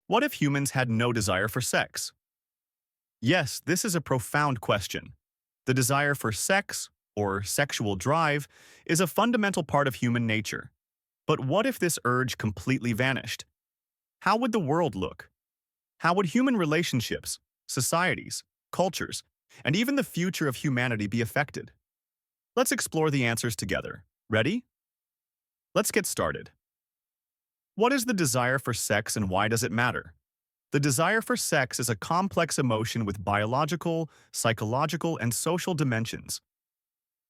What if humans had no desire for sex? Yes, this is a profound question. The desire for sex, or sexual drive, is a fundamental part of human nature. But what if this urge completely vanished? How would the world look? How would human relationships, societies, cultures, and even the future of humanity be affected? Let's explore the answers together. Ready? Let's get started. What is the desire for sex and why does it matter? The desire for sex is a complex emotion with biological, psychological, and social dimensions.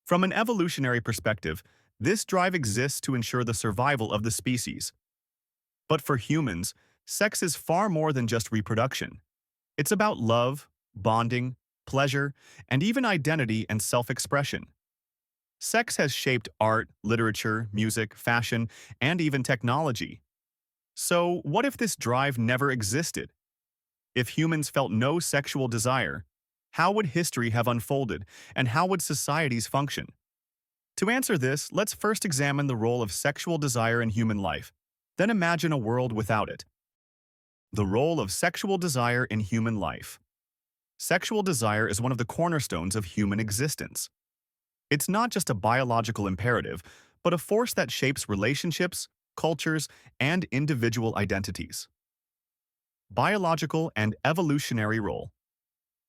From an evolutionary perspective, this drive exists to ensure the survival of the species. But for humans, sex is far more than just reproduction. It's about love, bonding, pleasure, and even identity and self-expression. Sex has shaped art, literature, music, fashion, and even technology. So, what if this drive never existed? If humans felt no sexual desire, how would history have unfolded, and how would societies function? To answer this, let's first examine the role of sexual desire in human life, then imagine a world without it. The role of sexual desire in human life. Sexual desire is one of the cornerstones of human existence. It's not just a biological imperative, but a force that shapes relationships, cultures, and individual identities. Biological and evolutionary role.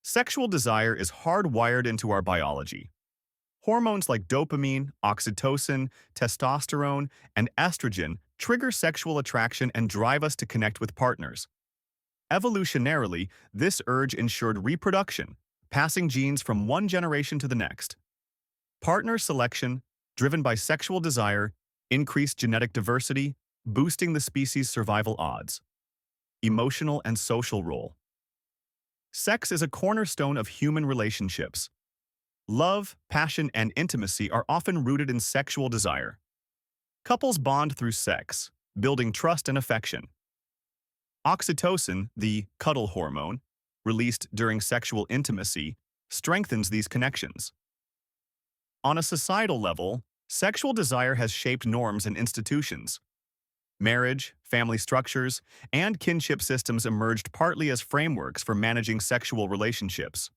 Sexual desire is hardwired into our biology. Hormones like dopamine, oxytocin, testosterone, and estrogen trigger sexual attraction and drive us to connect with partners. Evolutionarily, this urge ensured reproduction, passing genes from one generation to the next. Partner selection, driven by sexual desire, increased genetic diversity, boosting the species' survival odds. Emotional and social role. Sex is a cornerstone of human relationships. Love, passion, and intimacy are often rooted in sexual desire. Couples bond through sex, building trust and affection. Oxytocin, the cuddle hormone, released during sexual intimacy, strengthens these connections. On a societal level, sexual desire has shaped norms and institutions. Marriage, family structures, and kinship systems emerged partly as frameworks for managing sexual relationships.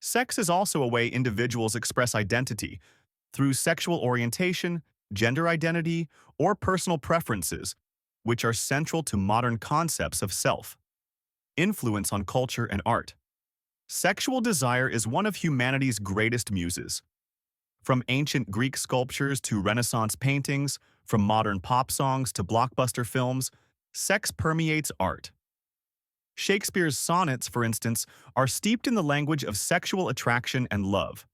Sex is also a way individuals express identity through sexual orientation, gender identity, or personal preferences, which are central to modern concepts of self. Influence on culture and art. Sexual desire is one of humanity's greatest muses. From ancient Greek sculptures to Renaissance paintings, from modern pop songs to blockbuster films, sex permeates art. Shakespeare's sonnets, for instance, are steeped in the language of sexual attraction and love.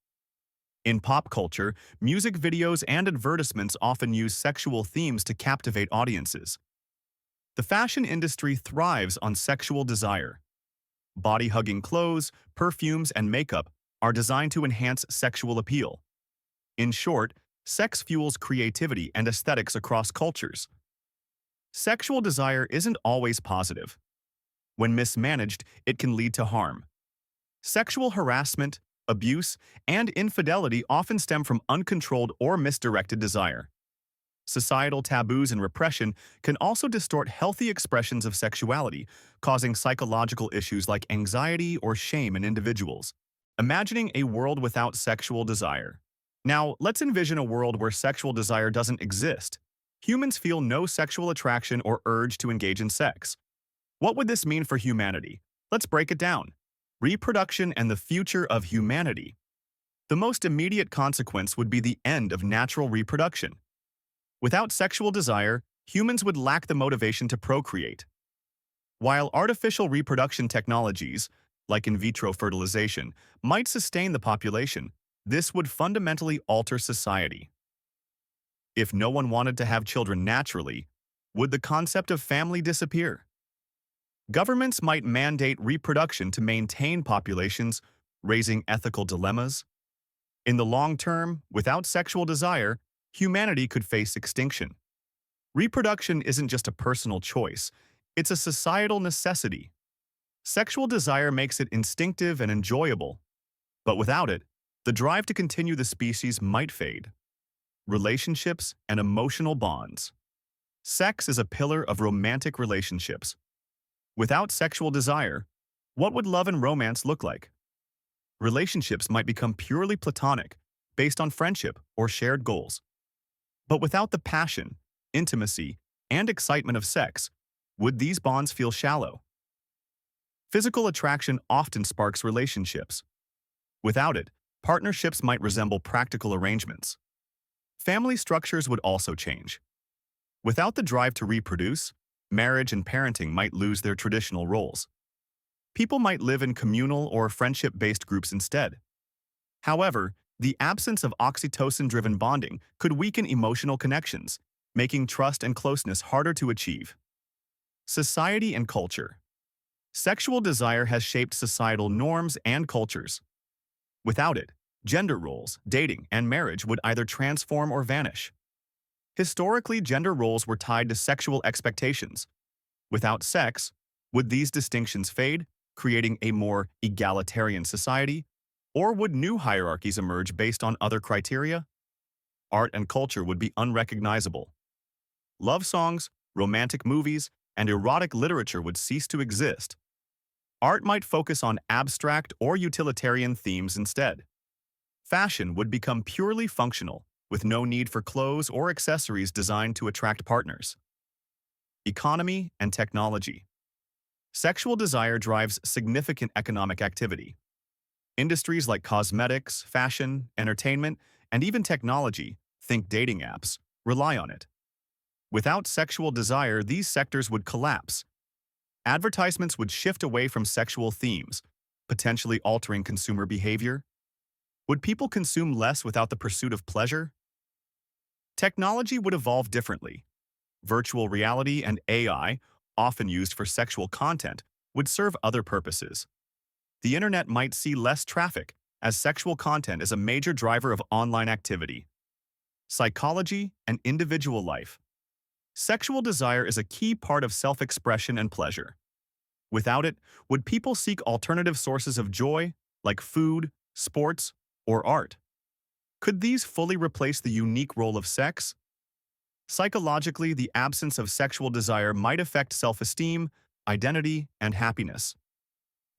In pop culture, music videos and advertisements often use sexual themes to captivate audiences. The fashion industry thrives on sexual desire. Body-hugging clothes, perfumes, and makeup are designed to enhance sexual appeal. In short, sex fuels creativity and aesthetics across cultures. Sexual desire isn't always positive. When mismanaged, it can lead to harm. Sexual harassment, abuse, and infidelity often stem from uncontrolled or misdirected desire. Societal taboos and repression can also distort healthy expressions of sexuality, causing psychological issues like anxiety or shame in individuals. Imagining a world without sexual desire. Now, let's envision a world where sexual desire doesn't exist. Humans feel no sexual attraction or urge to engage in sex. What would this mean for humanity? Let's break it down. Reproduction and the future of humanity. The most immediate consequence would be the end of natural reproduction. Without sexual desire, humans would lack the motivation to procreate. While artificial reproduction technologies, like in vitro fertilization, might sustain the population, this would fundamentally alter society. If no one wanted to have children naturally, would the concept of family disappear? Governments might mandate reproduction to maintain populations, raising ethical dilemmas. In the long term, without sexual desire, humanity could face extinction. Reproduction isn't just a personal choice, it's a societal necessity. Sexual desire makes it instinctive and enjoyable, but without it, the drive to continue the species might fade. Relationships and emotional bonds. Sex is a pillar of romantic relationships. Without sexual desire, what would love and romance look like? Relationships might become purely platonic, based on friendship or shared goals. But without the passion, intimacy, and excitement of sex, would these bonds feel shallow? Physical attraction often sparks relationships. Without it, partnerships might resemble practical arrangements. Family structures would also change. Without the drive to reproduce, marriage and parenting might lose their traditional roles. People might live in communal or friendship-based groups instead. However, the absence of oxytocin-driven bonding could weaken emotional connections, making trust and closeness harder to achieve. Society and culture. Sexual desire has shaped societal norms and cultures. Without it, gender roles, dating, and marriage would either transform or vanish. Historically, gender roles were tied to sexual expectations. Without sex, would these distinctions fade, creating a more egalitarian society? Or would new hierarchies emerge based on other criteria? Art and culture would be unrecognizable. Love songs, romantic movies, and erotic literature would cease to exist. Art might focus on abstract or utilitarian themes instead. Fashion would become purely functional, with no need for clothes or accessories designed to attract partners. Economy and technology. Sexual desire drives significant economic activity. Industries like cosmetics, fashion, entertainment, and even technology, think dating apps, rely on it. Without sexual desire, these sectors would collapse. Advertisements would shift away from sexual themes, potentially altering consumer behavior. Would people consume less without the pursuit of pleasure? Technology would evolve differently. Virtual reality and AI, often used for sexual content, would serve other purposes. The internet might see less traffic, as sexual content is a major driver of online activity. Psychology and individual life. Sexual desire is a key part of self-expression and pleasure. Without it, would people seek alternative sources of joy, like food, sports, or art? Could these fully replace the unique role of sex? Psychologically, the absence of sexual desire might affect self-esteem, identity, and happiness.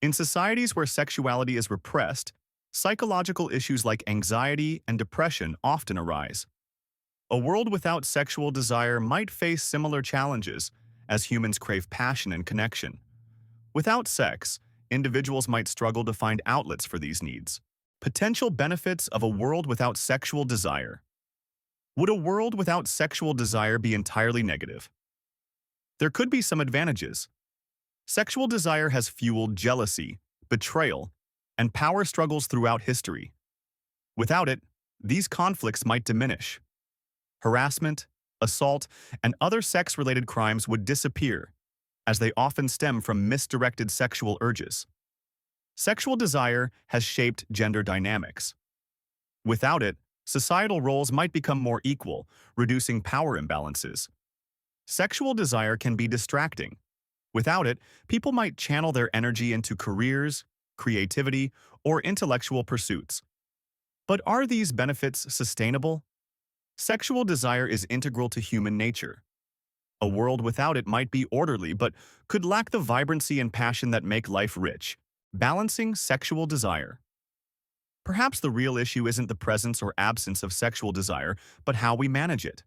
In societies where sexuality is repressed, psychological issues like anxiety and depression often arise. A world without sexual desire might face similar challenges, as humans crave passion and connection. Without sex, individuals might struggle to find outlets for these needs. Potential benefits of a world without sexual desire. Would a world without sexual desire be entirely negative? There could be some advantages. Sexual desire has fueled jealousy, betrayal, and power struggles throughout history. Without it, these conflicts might diminish. Harassment, assault, and other sex-related crimes would disappear, as they often stem from misdirected sexual urges. Sexual desire has shaped gender dynamics. Without it, societal roles might become more equal, reducing power imbalances. Sexual desire can be distracting. Without it, people might channel their energy into careers, creativity, or intellectual pursuits. But are these benefits sustainable? Sexual desire is integral to human nature. A world without it might be orderly, but could lack the vibrancy and passion that make life rich. Balancing sexual desire. Perhaps the real issue isn't the presence or absence of sexual desire, but how we manage it.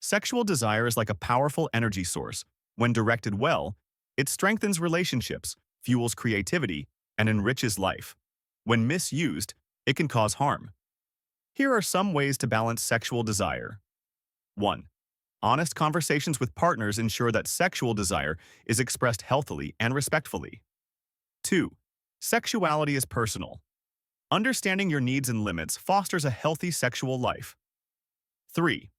Sexual desire is like a powerful energy source. When directed well, it strengthens relationships, fuels creativity, and enriches life. When misused, it can cause harm. Here are some ways to balance sexual desire. 1. Honest conversations with partners ensure that sexual desire is expressed healthily and respectfully. 2. Sexuality is personal. Understanding your needs and limits fosters a healthy sexual life. 3.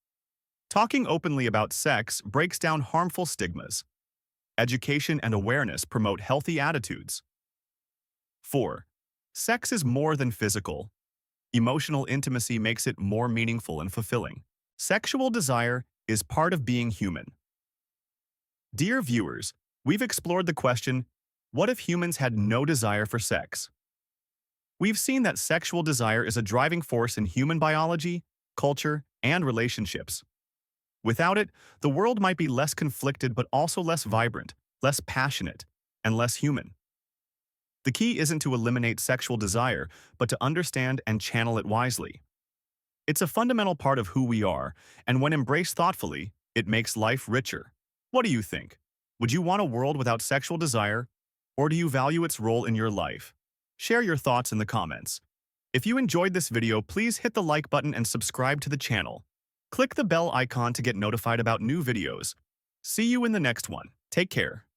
Talking openly about sex breaks down harmful stigmas. Education and awareness promote healthy attitudes. 4. Sex is more than physical. Emotional intimacy makes it more meaningful and fulfilling. Sexual desire is part of being human. Dear viewers, we've explored the question, what if humans had no desire for sex? We've seen that sexual desire is a driving force in human biology, culture, and relationships. Without it, the world might be less conflicted but also less vibrant, less passionate, and less human. The key isn't to eliminate sexual desire, but to understand and channel it wisely. It's a fundamental part of who we are, and when embraced thoughtfully, it makes life richer. What do you think? Would you want a world without sexual desire, or do you value its role in your life? Share your thoughts in the comments. If you enjoyed this video, please hit the like button and subscribe to the channel. Click the bell icon to get notified about new videos. See you in the next one. Take care.